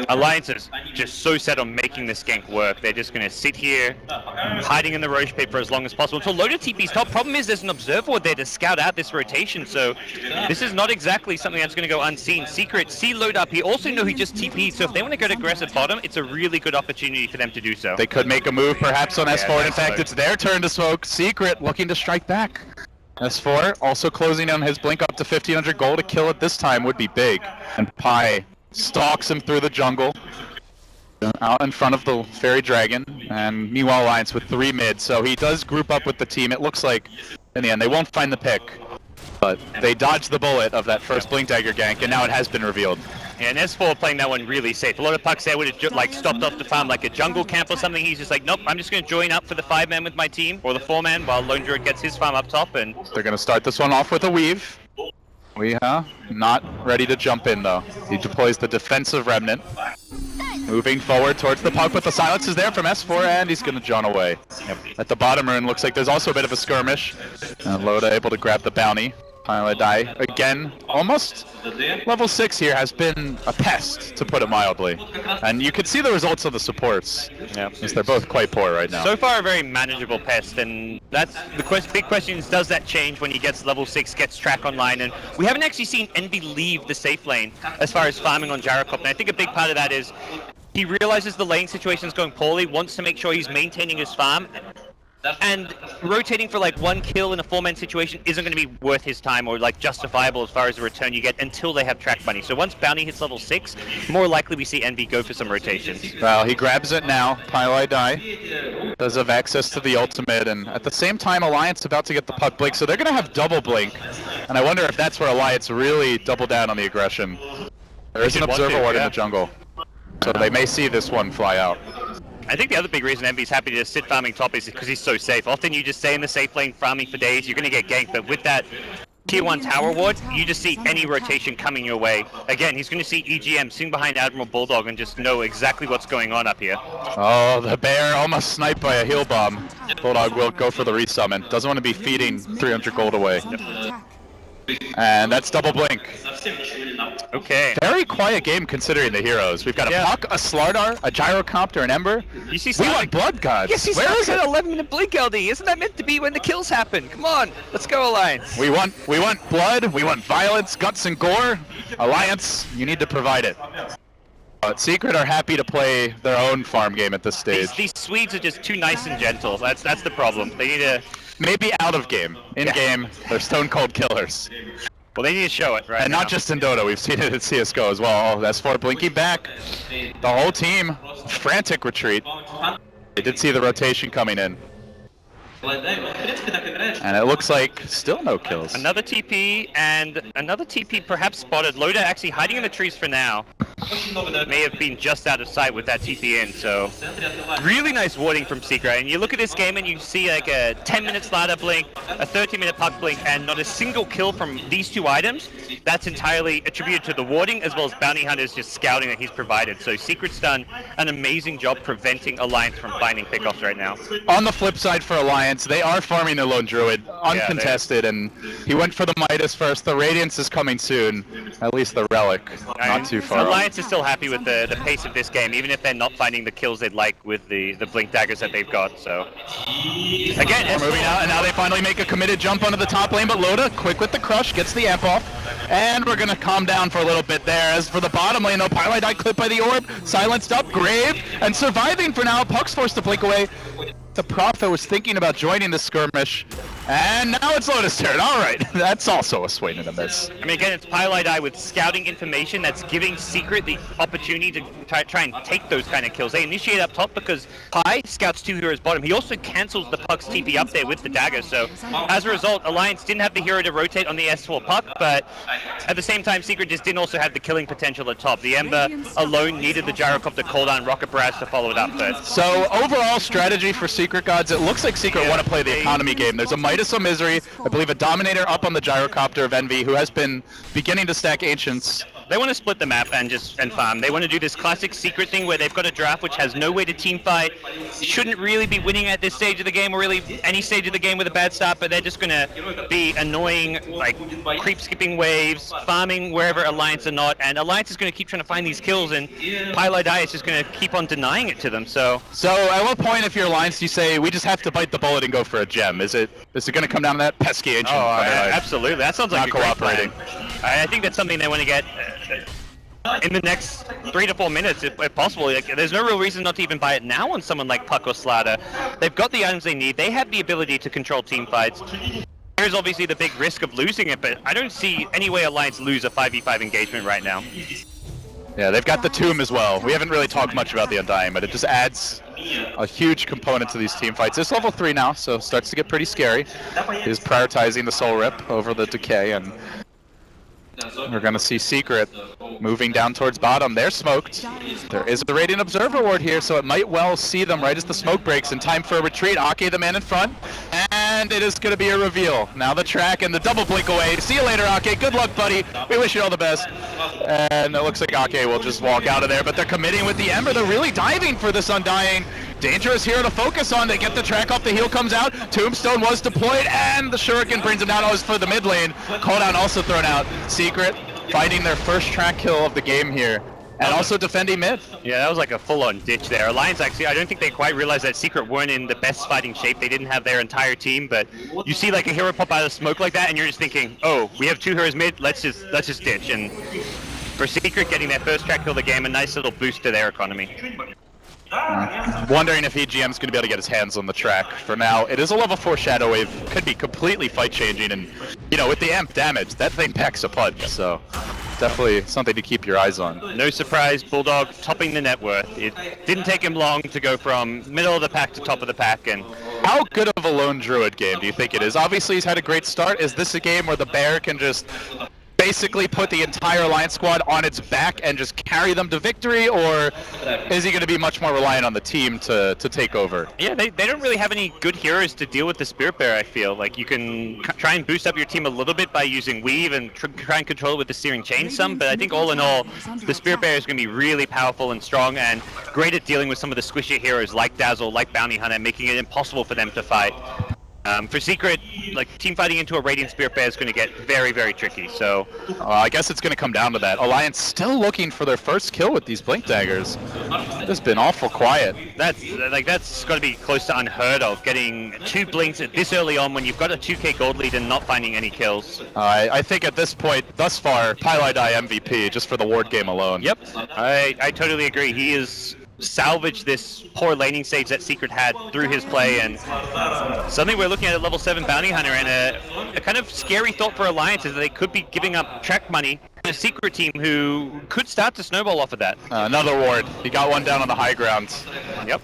Alliance is just so set on making this gank work. They're just gonna sit here, hiding in the Roche pit for as long as possible until Loda TP's top. Problem is there's an observer ward there to scout out this rotation, so this is not exactly something that's gonna go unseen. Secret see Load up. He also know he just TP'd, so if they want to go to aggressive bottom, it's a really good opportunity for them to do so. They could make a move perhaps on S4. In fact, it's their turn to smoke. Secret looking to strike back. S4 also closing on his blink up to 1500 gold. A kill at this time would be big. And Pi stalks him through the jungle. Out in front of the Fairy Dragon, and meanwhile Alliance with 3 mid, so he does group up with the team. It looks like, in the end, they won't find the pick, but they dodged the bullet of that first Blink Dagger gank, and now it has been revealed. Yeah, and S4 playing that one really safe. A lot of pucks there would have like stopped off to farm like a jungle camp or something. He's just like, nope, I'm just going to join up for the 5-man with my team, or the 4-man, while Lone Druid gets his farm up top, and they're going to start this one off with a weave. Weeha, not ready to jump in though. He deploys the defensive remnant. Moving forward towards the puck, but the silence is there from S4, and he's going to John away. At the bottom rune, looks like there's also a bit of a skirmish. Loda able to grab the bounty. Pilot die again. Almost level 6 here has been a pest, to put it mildly. And you can see the results of the supports. Yeah, as they're both quite poor right now. So far, a very manageable pest, and that's the big question is, does that change when he gets level 6, gets track online? And we haven't actually seen Envy leave the safe lane as far as farming on Gyrocop, and I think a big part of that is he realizes the lane situation is going poorly, wants to make sure he's maintaining his farm, and rotating for like 1 kill in a 4-man situation isn't going to be worth his time or like justifiable as far as the return you get until they have track money. So once Bounty hits level 6, more likely we see Envy go for some rotations. Well, he grabs it now. Pylai die. Does have access to the ultimate, and at the same time Alliance about to get the puck blink, so they're going to have double blink. And I wonder if that's where Alliance really double down on the aggression. There is an observer ward in the jungle, so they may see this one fly out. I think the other big reason Envy's happy to sit farming top is because he's so safe. Often you just stay in the safe lane farming for days, you're going to get ganked, but with that tier 1 tower ward, you just see any rotation coming your way. Again, he's going to see EGM sitting behind Admiral Bulldog and just know exactly what's going on up here. Oh, the bear almost sniped by a heal bomb. Bulldog will go for the resummon. Doesn't want to be feeding 300 gold away. And that's double blink. Okay. Very quiet game considering the heroes. We've got a Puck, a Starladder, a Gyrocopter, an Ember. You see we want Blood Gods. Yes, he's got an 11-minute blink LD. Isn't that meant to be when the kills happen? Come on, let's go Alliance. We want blood, we want violence, guts, and gore. Alliance, you need to provide it. But Secret are happy to play their own farm game at this stage. These Swedes are just too nice and gentle. That's the problem. They need to... Maybe out of game. In game, they're stone cold killers. Well, they need to show it, right? And not just in Dota, we've seen it at CSGO as well. Oh, S4 blinking back. The whole team, frantic retreat. They did see the rotation coming in. And it looks like still no kills. Another TP, and another TP perhaps spotted. Loda actually hiding in the trees for now. May have been just out of sight with that TP in, so really nice warding from Secret. And you look at this game and you see like a 10-minute slider blink, a 30-minute puck blink, and not a single kill from these 2 items. That's entirely attributed to the warding as well as Bounty Hunter's just scouting that he's provided. So Secret's done an amazing job preventing Alliance from finding pickoffs right now. On the flip side for Alliance, Alliance, they are farming their lone druid, uncontested, and he went for the Midas first. The Radiance is coming soon, at least the Relic, not too far off. Alliance is still happy with the pace of this game, even if they're not finding the kills they'd like with the Blink Daggers that they've got, so... Again, They're moving out, and now they finally make a committed jump onto the top lane, but Loda, quick with the crush, gets the amp off. And we're going to calm down for a little bit there. As for the bottom lane, though, Pyrite Eye clipped by the orb, silenced up, Grave, and surviving for now. Puck's forced to blink away. The Prophet was thinking about joining the skirmish. And now it's Loda's turn. All right, that's also a swing and a miss. I mean, again, it's Pyrite Eye with scouting information that's giving Secret the opportunity to try and take those kind of kills. They initiate up top because Pi scouts 2 heroes bottom. He also cancels the Puck's TP up there with the dagger. So as a result, Alliance didn't have the hero to rotate on the S4 Puck, but at the same time, Secret just didn't also have the killing potential at top. The Ember alone needed the Gyrocopter cooldown Rocket Barrage to follow it up first. So overall strategy for Secret Gods, it looks like Secret want to play the economy game. There's a Midas of Misery, I believe a Dominator up on the Gyrocopter of Envy, who has been beginning to stack Ancients. They want to split the map and farm. They want to do this classic Secret thing where they've got a draft which has no way to team fight. Shouldn't really be winning at this stage of the game, or really any stage of the game with a bad start, but they're just going to be annoying, like creep skipping waves, farming wherever Alliance are not, and Alliance is going to keep trying to find these kills, and Pylite Eye is just going to keep on denying it to them. So at what point, if you're Alliance, do you say we just have to bite the bullet and go for a gem? Is it going to come down to that pesky Ancient? Oh, absolutely. That sounds like not cooperating. I think that's something they want to get in the next 3 to 4 minutes, if possible. Like, there's no real reason not to even buy it now on someone like Puck or Starladder. They've got the items they need. They have the ability to control team fights. There's obviously the big risk of losing it, but I don't see any way Alliance lose a 5v5 engagement right now. Yeah, they've got the Tomb as well. We haven't really talked much about the Undying, but it just adds a huge component to these team fights. It's level 3 now, so it starts to get pretty scary. He's prioritizing the Soul Rip over the Decay, and we're going to see Secret moving down towards bottom. They're smoked. There is a Radiant Observer ward here, so it might well see them right as the smoke breaks in time for a retreat. Ake, the man in front, and it is going to be a reveal. Now the track and the double blink away. See you later, Ake. Good luck, buddy. We wish you all the best. And it looks like Ake will just walk out of there, but they're committing with the Ember. They're really diving for this Undying. Dangerous hero to focus on. They get the track off, the heal comes out. Tombstone was deployed, and the Shuriken brings him down. Oh, for the mid lane. Cooldown also thrown out. Secret finding their first track kill of the game here, and also defending mid. Yeah, that was like a full-on ditch there. Alliance actually, I don't think they quite realized that Secret weren't in the best fighting shape. They didn't have their entire team, but you see like a hero pop out of smoke like that, and you're just thinking, oh, we have 2 heroes mid, let's just ditch. And for Secret getting their first track kill of the game, a nice little boost to their economy. Wondering if EGM's going to be able to get his hands on the track. For now, it is a level 4 Shadow Wave. Could be completely fight-changing, and, you know, with the amp damage, that thing packs a punch, so definitely something to keep your eyes on. No surprise, Bulldog topping the net worth. It didn't take him long to go from middle of the pack to top of the pack, and how good of a lone druid game do you think it is? Obviously, he's had a great start. Is this a game where the bear can just basically put the entire Alliance squad on its back and just carry them to victory, or is he going to be much more reliant on the team to take over? Yeah, they don't really have any good heroes to deal with the Spirit Bear, I feel. Like, you can try and boost up your team a little bit by using Weave and try and control it with the Searing Chain some, but I think all in all, the Spirit Bear is going to be really powerful and strong and great at dealing with some of the squishy heroes like Dazzle, like Bounty Hunter, making it impossible for them to fight. For Secret, like, team fighting into a Radiant Spirit Bear is going to get very, very tricky, so I guess it's going to come down to that. Alliance still looking for their first kill with these Blink Daggers. It's been awful quiet. That's got to be close to unheard of, getting 2 Blinks this early on when you've got a 2k gold lead and not finding any kills. I think at this point, thus far, Pylite Eye MVP, just for the ward game alone. Yep, I totally agree. He is salvage this poor laning stage that Secret had through his play, and suddenly we're looking at a level 7 Bounty Hunter, and a kind of scary thought for Alliance is that they could be giving up track money to a Secret team who could start to snowball off of that. Another ward. He got one down on the high ground. Yep.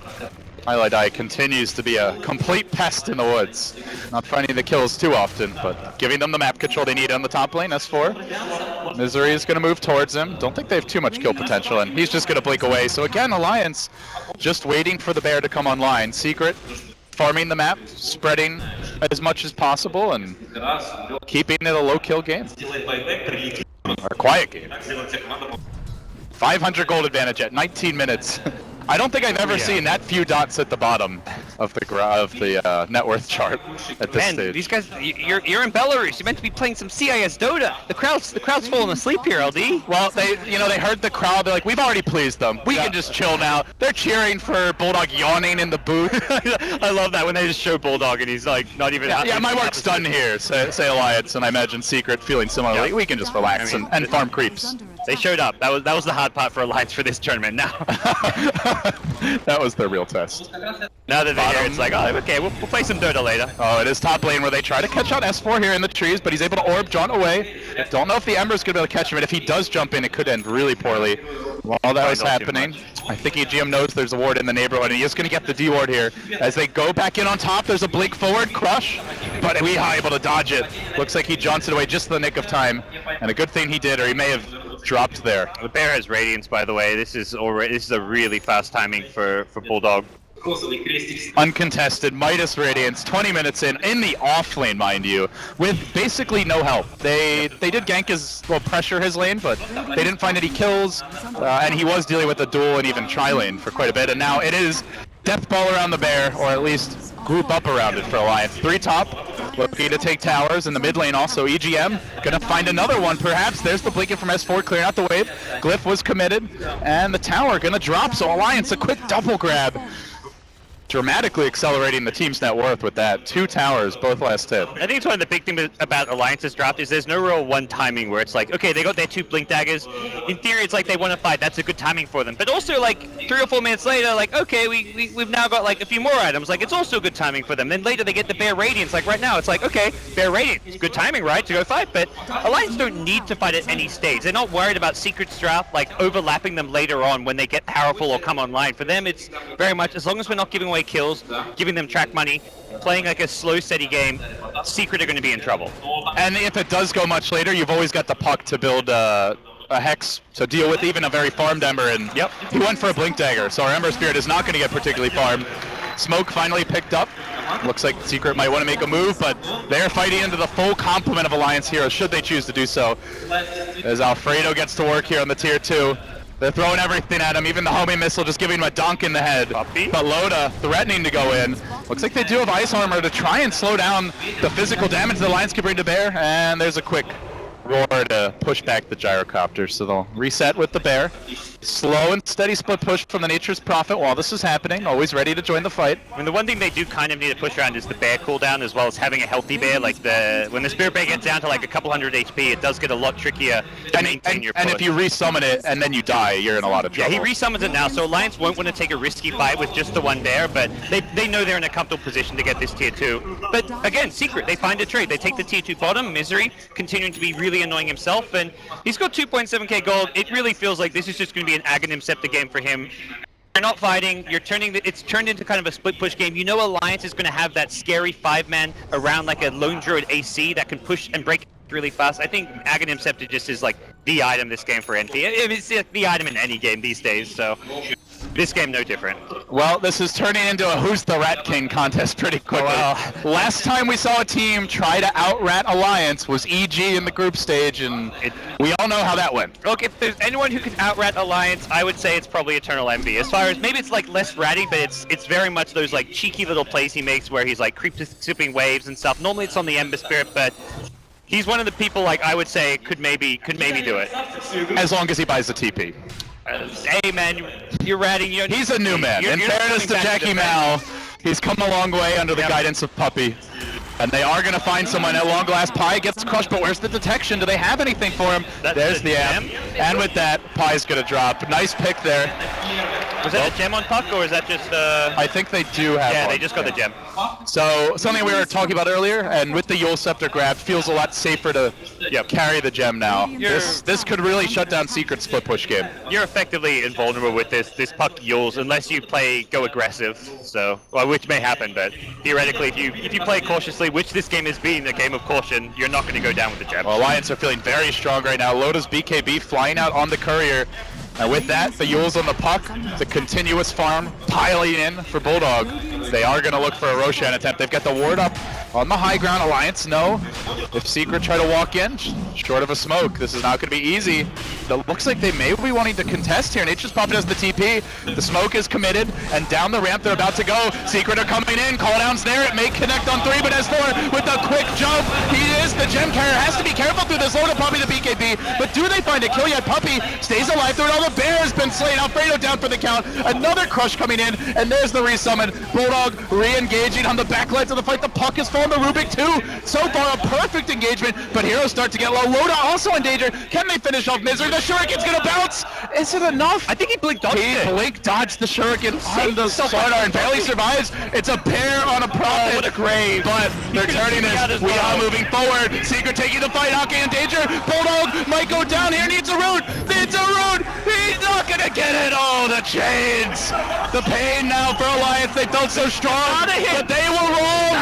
Pylite Eye continues to be a complete pest in the woods. Not finding the kills too often, but giving them the map control they need on the top lane, S4. Misery is going to move towards him. Don't think they have too much kill potential, and he's just going to blink away. So again, Alliance just waiting for the bear to come online. Secret farming the map, spreading as much as possible, and keeping it a low-kill game. Or quiet game. 500 gold advantage at 19 minutes. I don't think I've ever seen that few dots at the bottom of the net worth chart at this Man, stage. these guys, you're in Belarus. You're meant to be playing some CIS Dota. The crowd's falling asleep here, LD. Well, they heard the crowd. They're like, we've already pleased them. We can just chill now. They're cheering for Bulldog yawning in the booth. I love that when they just show Bulldog and he's like not even. Yeah, my work's done here, say Alliance, and I imagine Secret feeling similarly. Yeah. We can just relax and farm creeps. They showed up. That was the hard part for Alliance for this tournament. Now, That was their real test. now that they're here, it's like, oh, okay, we'll play some Dota later. Oh, it is top lane where they try to catch out S4 here in the trees, but he's able to orb John away. Don't know if the Ember's going to be able to catch him, and if he does jump in, it could end really poorly. While that was happening, I think EGM knows there's a ward in the neighborhood, and he is going to get the D ward here. As they go back in on top, there's a blink forward, crush, but Weehaw able to dodge it. Looks like he jaunts it away just in the nick of time, and a good thing he did, or he may have dropped there. The bear has Radiance, by the way. This is a really fast timing for Bulldog. Uncontested, Midas Radiance, 20 minutes in the off lane, mind you, with basically no help. They did gank pressure his lane, but they didn't find any kills, and he was dealing with the duel and even tri-lane for quite a bit, and now it is death ball around the bear, or at least group up around it for Alliance. 3 top, looking to take towers in the mid lane also. EGM gonna find another one perhaps. There's the blinking from S4 clearing out the wave. Glyph was committed, and the tower gonna drop, so Alliance a quick double grab. Dramatically accelerating the team's net worth with that. 2 towers, both last hit. I think it's one of the big things about Alliance's draft is there's no real one timing where it's like, okay, they got their 2 blink daggers. In theory, it's like they want to fight. That's a good timing for them. But also, like 3 or 4 minutes later, like, okay, we've now got like a few more items. Like, it's also good timing for them. Then later they get the Bear Radiance. Like right now, it's like, okay, Bear Radiance, good timing, right, to go fight. But Alliance don't need to fight at any stage. They're not worried about Secret's draft, like overlapping them later on when they get powerful or come online. For them, it's very much as long as we're not giving away kills, giving them track money, playing like a slow, steady game, Secret are going to be in trouble. And if it does go much later, you've always got the puck to build a Hex to deal with even a very farmed Ember, and he went for a Blink Dagger, so our Ember Spirit is not going to get particularly farmed. Smoke finally picked up. Looks like Secret might want to make a move, but they're fighting into the full complement of Alliance heroes, should they choose to do so. As Alfredo gets to work here on the tier 2. They're throwing everything at him, even the homing missile just giving him a donk in the head. But Loda threatening to go in. Looks like they do have ice armor to try and slow down the physical damage the Alliance can bring to Bear, and there's a quick roar to push back the gyrocopter, so they'll reset with the Bear. Slow and steady split push from the Nature's Prophet while this is happening, always ready to join the fight. I mean, the one thing they do kind of need to push around is the bear cooldown, as well as having a healthy bear. Like when the Spirit Bear gets down to like a couple hundred HP, it does get a lot trickier to maintain your push. And if you resummon it and then you die, you're in a lot of trouble. Yeah, he resummons it now, so Alliance won't want to take a risky fight with just the one bear, but they know they're in a comfortable position to get this tier 2. But again, Secret, they find a trade. They take the tier 2 bottom, Misery, continuing to be really annoying himself, and he's got 2.7k gold. It really feels like this is just going to be an Aghanim Scepter game for him. You're not fighting, it's turned into kind of a split push game. You know Alliance is going to have that scary 5-man around like a Lone Druid AC that can push and break really fast. I think Aghanim Scepter just is like the item this game for NP. It's the item in any game these days, so this game no different. Well, this is turning into a Who's the Rat King contest pretty quickly. Last time we saw a team try to out-rat Alliance was EG in the group stage, and we all know how that went. Look, if there's anyone who can out-rat Alliance, I would say it's probably Eternal Envy. As far as, maybe it's like less ratty, but it's very much those like cheeky little plays he makes where he's like creep-sipping waves and stuff. Normally it's on the Ember Spirit, but he's one of the people like I would say could maybe do it. As long as he buys the TP. Hey man, you're ratting. He's a new man. In fairness to Jackie Mal, he's come a long way under the guidance of Puppy. And they are going to find someone. At long last, Pi gets crushed, but where's the detection? Do they have anything for him? There's the amp. And with that, Pi's going to drop. Nice pick there. Was that a gem on Puck, or is that just I think they do have Yeah, one. they just got the gem. So, something we were talking about earlier, and with the Yule Scepter grab, feels a lot safer to carry the gem now. This could really shut down Secret split push game. You're effectively invulnerable with this Puck Yules unless you go aggressive. So, well, which may happen, but theoretically, if you play cautiously, which this game has been a game of caution, you're not going to go down with the gem. Well, Alliance are feeling very strong right now. Loda's BKB flying out on the courier. And with that, the Yules on the Puck, the continuous farm piling in for Bulldog. They are going to look for a Roshan attempt. They've got the ward up On the high ground, Alliance, no. If Secret try to walk in, short of a smoke, this is not going to be easy. It looks like they may be wanting to contest here, and H just popped as the TP. The smoke is committed, and down the ramp they're about to go. Secret are coming in, call down's there, it may connect on 3, but S4 with a quick jump. He is the gem carrier, has to be careful through this load of Puppy the BKB, but do they find a kill yet? Puppy stays alive through it all. The bear has been slain. Alfredo down for the count. Another crush coming in, and there's the resummon. Bulldog re-engaging on the backlines of the fight. The puck is falling. The Rubik too. So far a perfect engagement, but heroes start to get low. Loda also in danger. Can they finish off Misery? The Shuriken's gonna bounce. Is it enough? I think he blink dodged it. Blink dodged the Shuriken on the Starladder and barely survives. It's a pair on a Prophet. What a grave. But they're turning this. We are moving forward. Secret taking the fight. Hockey in danger. Bulldog might go down here. Needs a root. Needs a root. He's not gonna get it. Oh, the chains. The pain now for Alliance. They felt so strong, but they will roll.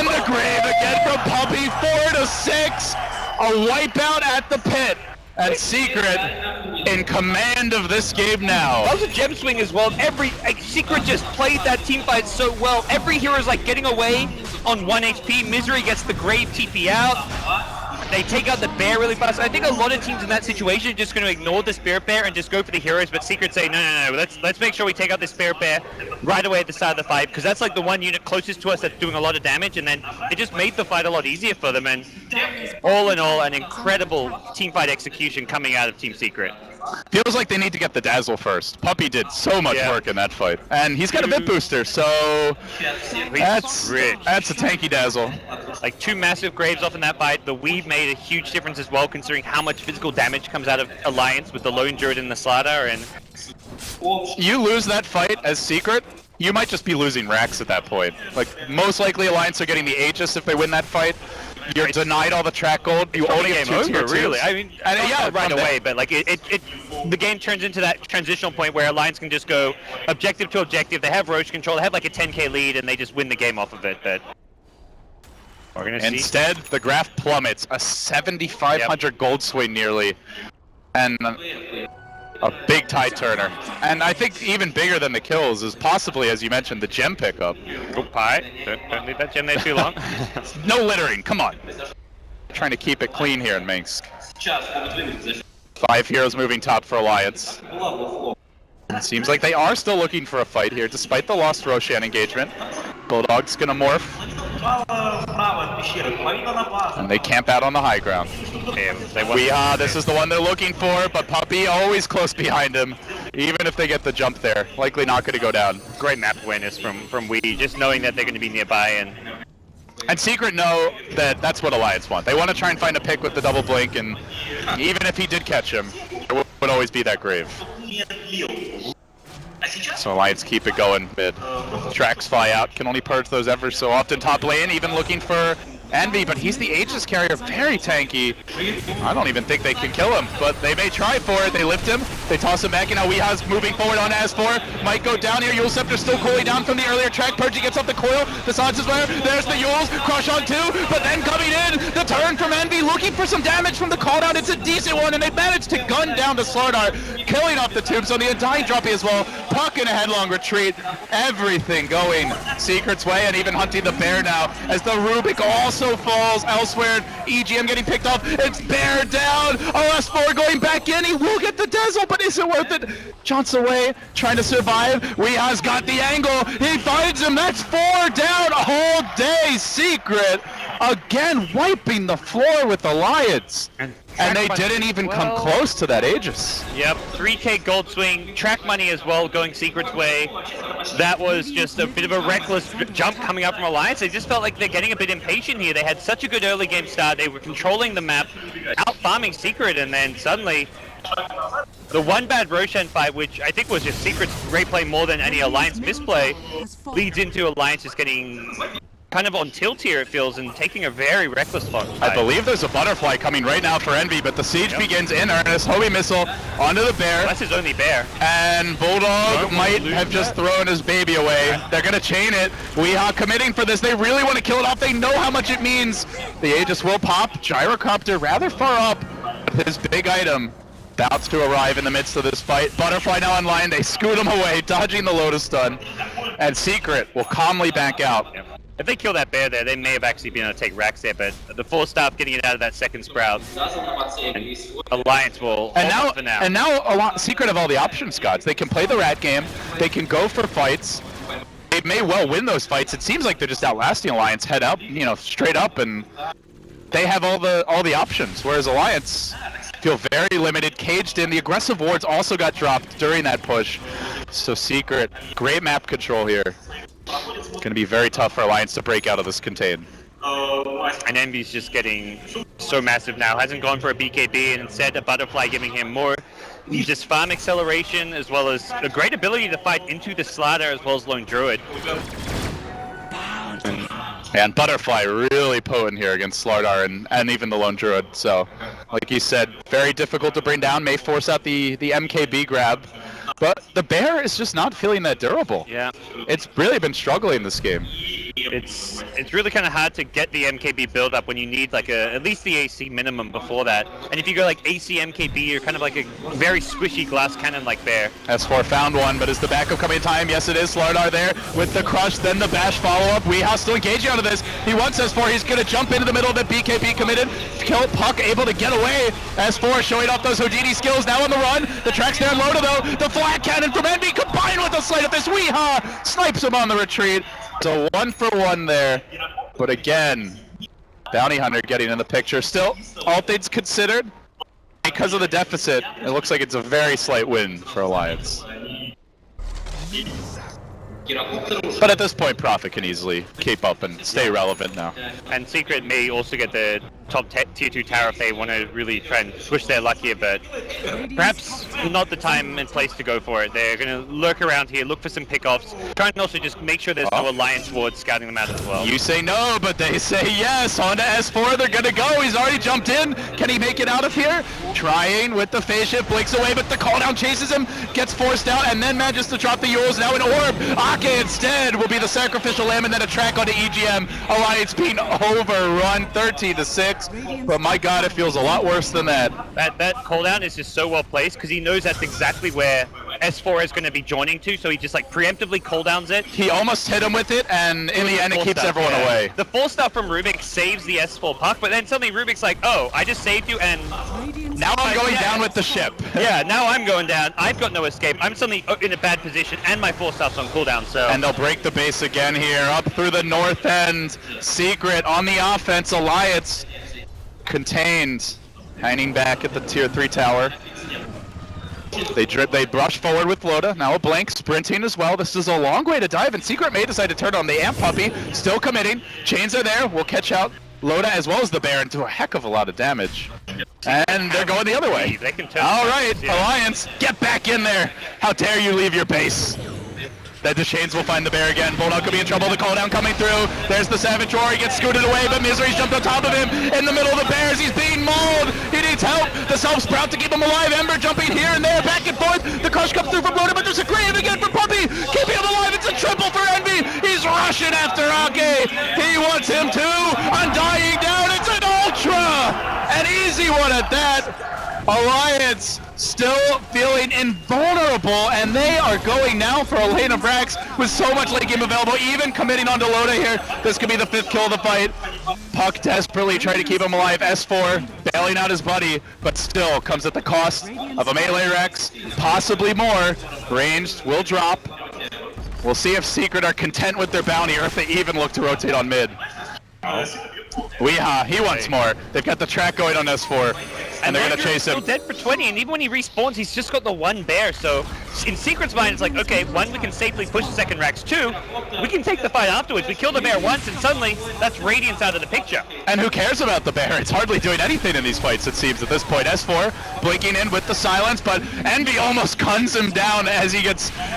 And the grave again from Puppy. 4-6. A wipeout at the pit. And Secret in command of this game now. That was a gem swing as well. Secret just played that team fight so well. Every hero is like getting away on 1 HP. Misery gets the grave TP out. They take out the bear really fast. I think a lot of teams in that situation are just going to ignore the spirit bear and just go for the heroes, but Secret say, no, let's make sure we take out the spirit bear right away at the start of the fight, because that's like the one unit closest to us that's doing a lot of damage, and then it just made the fight a lot easier for them, and all in all, an incredible team fight execution coming out of Team Secret. Feels like they need to get the Dazzle first. Puppy did so much work in that fight. And he's got a bit booster, so that's a tanky Dazzle. Like 2 massive graves off in that fight. The weave made a huge difference as well, considering how much physical damage comes out of Alliance with the lone druid and the Starladder. And you lose that fight as Secret, you might just be losing racks at that point. Like, most likely Alliance are getting the Aegis if they win that fight. You're denied all the track gold. You only have 2 tier 2s. Really. I mean, right away, but like the game turns into that transitional point where Alliance can just go objective to objective. They have Roche control. They have like a 10k lead, and they just win the game off of it. But we're gonna see. Instead, the graph plummets. A 7,500 gold swing nearly, and a big tide turner. And I think even bigger than the kills is possibly, as you mentioned, the gem pickup. Oh, pie. Don't leave that gem there too long. No littering, come on. Trying to keep it clean here in Minsk. 5 heroes moving top for Alliance. It seems like they are still looking for a fight here, despite the lost Roshan engagement. Bulldog's gonna morph. And they camp out on the high ground. This is the one they're looking for, but Puppy always close behind him, even if they get the jump there. Likely not going to go down. Great map awareness from Wee, just knowing that they're going to be nearby. And Secret know that that's what Alliance want. They want to try and find a pick with the double blink, and even if he did catch him, it would always be that grave. So Alliance keep it going mid. Tracks fly out, can only purge those ever so often. Top lane, even looking for Envy, but he's the Aegis carrier, very tanky. I don't even think they can kill him, but they may try for it. They lift him, they toss him back, and now Weeha's moving forward on As4. Might go down here, Yule Scepter still cooling down from the earlier track. Purgy gets up the coil, the Sons is there, there's the Yules, crush on 2, but then coming in, the turn from Envy, looking for some damage from the call down. It's a decent one, and they managed to gun down the Starladder, killing off the Tombstone, the Undying dropping as well. Puck in a headlong retreat, everything going Secret's way, and even hunting the bear now, as the Rubik also falls elsewhere. EGM getting picked off. It's bear down. OS4 going back in. He will get the Dazzle, but is it worth it? Jaunts away, trying to survive. Weeha's got the angle. He finds him. That's 4 down all day. Secret again wiping the floor with Alliance. And they didn't even come close to that Aegis. Yep, 3k gold swing, track money as well going Secret's way. That was just a bit of a reckless jump coming up from Alliance. They just felt like they're getting a bit impatient here. They had such a good early game start. They were controlling the map, out farming Secret, and then suddenly the one bad Roshan fight, which I think was just Secret's great play more than any Alliance misplay, leads into Alliance just getting kind of on tilt here, it feels, and taking a very reckless fight. I believe there's a butterfly coming right now for Envy, but the siege begins in earnest. Homie missile onto the bear. That's his only bear. And Bulldog might have just thrown his baby away. They're going to chain it. Weeha committing for this. They really want to kill it off. They know how much it means. The Aegis will pop. Gyrocopter rather far up. His big item about to arrive in the midst of this fight. Butterfly now online. They scoot him away, dodging the Lotus stun. And Secret will calmly back out. If they kill that bear there, they may have actually been able to take racks there, but the 4-staff getting it out of that second sprout, and Alliance will hold for now. And now Secret have all the options, Gods. They can play the rat game, they can go for fights, they may well win those fights. It seems like they're just outlasting Alliance head up, you know, straight up, and they have all the options, whereas Alliance feel very limited, caged in. The aggressive wards also got dropped during that push. So Secret, great map control here. Gonna be very tough for Alliance to break out of this contain. And Envy's just getting so massive now. Hasn't gone for a BKB, and instead a Butterfly giving him more just farm acceleration, as well as a great ability to fight into the Starladder, as well as Lone Druid. And Butterfly really potent here against Starladder and even the Lone Druid. So, like you said, very difficult to bring down. May force out the MKB grab. But the bear is just not feeling that durable. Yeah. It's really been struggling this game. It's really kind of hard to get the MKB build up when you need like at least the AC minimum before that. And if you go like AC MKB, you're kind of like a very squishy glass cannon like bear. S4 found one, but is the backup coming in time? Yes, it is. Starladder there with the crush, then the bash follow-up. Weehaw still engaging out of this. He wants S4. He's going to jump into the middle of the BKB committed. Kill Puck, able to get away. S4 showing off those Houdini skills. Now on the run. The track's there on Loda, though. The flat cannon from Envy combined with the slate of this. Weehaw snipes him on the retreat. So 1-for-1 there. But again, Bounty Hunter getting in the picture. Still, all things considered, because of the deficit, it looks like it's a very slight win for Alliance. But at this point, Prophet can easily keep up and stay relevant now. And Secret may also get the top tier 2 tower if they want to really try and push their luck here, but perhaps not the time and place to go for it. They're going to lurk around here, look for some pickoffs, try and also just make sure there's no Alliance wards scouting them out as well. You say no, but they say yes. On to S4, they're going to go. He's already jumped in. Can he make it out of here? Trying with the phase shift, blinks away, but the call down chases him, gets forced out, and then manages to drop the Yules. Now an orb. Ake instead will be the sacrificial lamb, and then a track onto EGM. Alliance being overrun 13-6. But my god, it feels a lot worse than that. That cooldown is just so well placed because he knows that's exactly where S4 is going to be joining to, so he just like preemptively cooldowns it. He almost hit him with it, and in the end it keeps everyone away. The full stuff from Rubik saves the S4 Puck, but then suddenly Rubik's like, oh, I just saved you, and now I'm going down with the ship. Yeah, now I'm going down. I've got no escape. I'm suddenly in a bad position, and my full stuff's on cooldown, so... And they'll break the base again here, up through the north end. Secret on the offense, Alliance contained, hanging back at the tier 3 tower. They brush forward with Loda, now a blank, sprinting as well. This is a long way to dive, and Secret may decide to turn on the Amp Puppy, still committing. Chains are there, we'll catch out Loda as well as the Bear and do a heck of a lot of damage. And they're going the other way. They can turn. All right, Alliance, get back in there. How dare you leave your base? Then the Chains will find the Bear again. Bulldog could be in trouble. The call down coming through. There's the Savage Roar. He gets scooted away, but Misery's jumped on top of him. In the middle of the Bears, he's being mauled. He needs help. The Self Sprout to keep him alive. Ember jumping here and there, back and forth. The crush comes through from Loda, but there's a grave again for Puppy. Keeping him alive. It's a triple for Envy. He's rushing after Ake. He wants him too. Undying down. It's an Ultra. An easy one at that. Alliance still feeling invulnerable, and they are going now for a lane of Rax with so much late game available, even committing onto Loda here. This could be the 5th kill of the fight. Puck desperately trying to keep him alive. S4 bailing out his buddy, but still comes at the cost of a melee Rex, possibly more. Ranged will drop. We'll see if Secret are content with their bounty or if they even look to rotate on mid. Weehaw, he wants more. They've got the track going on S4, and they're going to chase him. Still dead for 20, and even when he respawns, he's just got the one bear. So in Secret's mind, it's like, okay, 1, we can safely push the second Rax. 2, we can take the fight afterwards. We kill the bear once, and suddenly that's Radiance out of the picture. And who cares about the bear? It's hardly doing anything in these fights, it seems, at this point. S4 blinking in with the silence, but Envy almost guns him down as he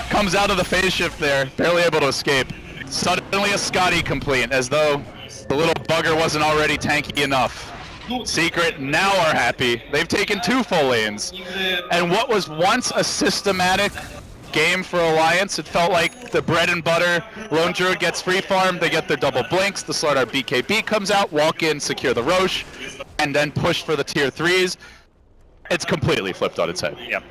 comes out of the phase shift there, barely able to escape. Suddenly a Scotty complete, as though the little bugger wasn't already tanky enough. Secret now are happy. They've taken 2 full lanes. And what was once a systematic game for Alliance, it felt like the bread and butter. Lone Druid gets free farm, they get their double blinks, the Starladder BKB comes out, walk in, secure the Roche, and then push for the tier 3s. It's completely flipped on its head. Yeah,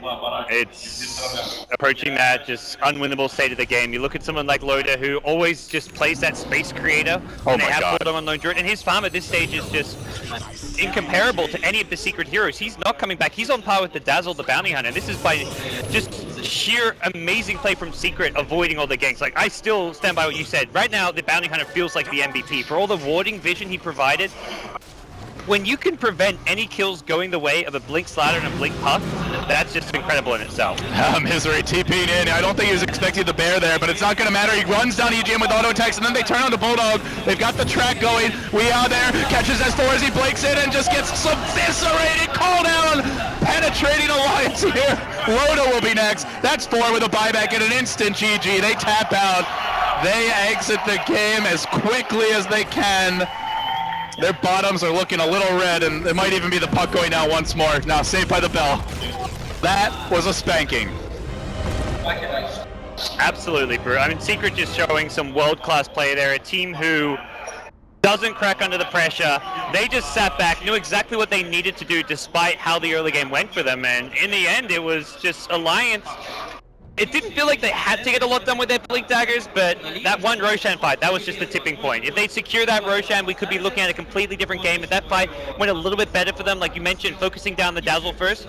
it's approaching that just unwinnable state of the game. You look at someone like Loda, who always just plays that space creator when they my have God. put him on lone druid, and his farm at this stage is just incomparable to any of the secret heroes. He's not coming back. He's on par with the Dazzle, the Bounty Hunter, and this is by just sheer amazing play from Secret, avoiding all the ganks. Like, I still stand by what you said. Right now, the Bounty Hunter feels like the MVP. For all the warding vision he provided, when you can prevent any kills going the way of a Blink Slider and a Blink Puff, that's just incredible in itself. Misery TP'd in. I don't think he was expecting the bear there, but it's not going to matter. He runs down EGM with auto attacks, and then they turn on the Bulldog. They've got the track going. We are there. Catches S4 as he blinks in and just gets eviscerated. Call down. Penetrating Alliance here. Loda will be next. That's 4 with a buyback and an instant GG. They tap out. They exit the game as quickly as they can. Their bottoms are looking a little red, and it might even be the puck going down once more. Now saved by the bell. That was a spanking. Absolutely, Brew. I mean, Secret just showing some world-class play there. A team who doesn't crack under the pressure. They just sat back, knew exactly what they needed to do despite how the early game went for them. And in the end, it was just Alliance. It didn't feel like they had to get a lot done with their Blink Daggers, but that one Roshan fight, that was just the tipping point. If they secure that Roshan, we could be looking at a completely different game. If that fight went a little bit better for them, like you mentioned, focusing down the Dazzle first,